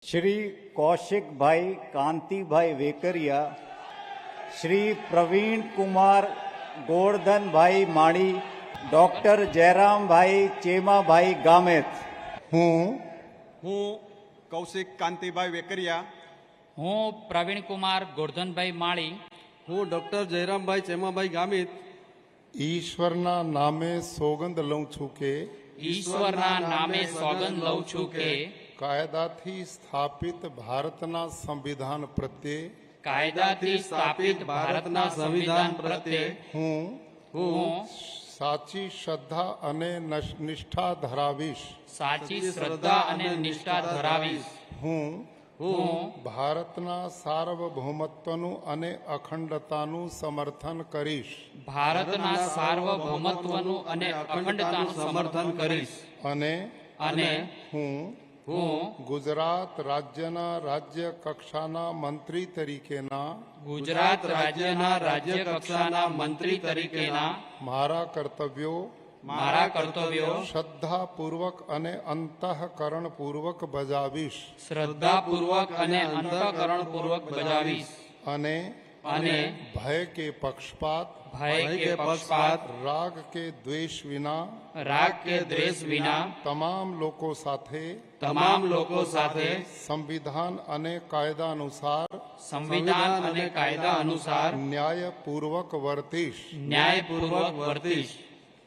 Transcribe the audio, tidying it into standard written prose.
श्री कौशिक भाई कांति भाई वेकरिया, श्री प्रवीण कुमार गोवर्धन भाई माड़ी, डॉक्टर जयराम भाई चेमा भाई गामेत। હું કૌશિક કાંતિભાઈ વેકરિયા, હું પ્રવીણ કુમાર ગોરધનભાઈ માળી, હું ડોક્ટર જયરામભાઈ ચેમાભાઈ ગામિત ઈશ્વરના નામે સોગંદ લઉં છું કે ઈશ્વરના નામે સોગંદ લઉં છું કે કાયદાથી સ્થાપિત ભારતના સંવિધાન પ્રત્યે કાયદાથી સ્થાપિત ભારતના સંવિધાન પ્રત્યે હું સાચી શ્રદ્ધા અને નિષ્ઠા ધરાવીશ. સાચી શ્રદ્ધા અને નિષ્ઠા ધરાવીશ. હું હું ભારતના સાર્વભૌમત્વનું અને અખંડતાનું સમર્થન કરીશ ભારતના સાર્વભૌમત્વનું અને અખંડતાનું સમર્થન કરીશ. અને હું હું ગુજરાત રાજ્યના રાજ્ય કક્ષાના મંત્રી તરીકેના ગુજરાત રાજ્યના રાજ્ય કક્ષાના મંત્રી તરીકેના મારા કર્તવ્યો શ્રદ્ધાપૂર્વક અને અંતઃકરણપૂર્વક બજાવીશ શ્રદ્ધાપૂર્વક અને અંતઃકરણપૂર્વક બજાવીશ. અને ભય કે પક્ષપાત રાગ કે દ્વેષ વિના તમામ લોકો સાથે સંવિધાન અને કાયદા અનુસાર ન્યાયપૂર્વક વર્તીશ.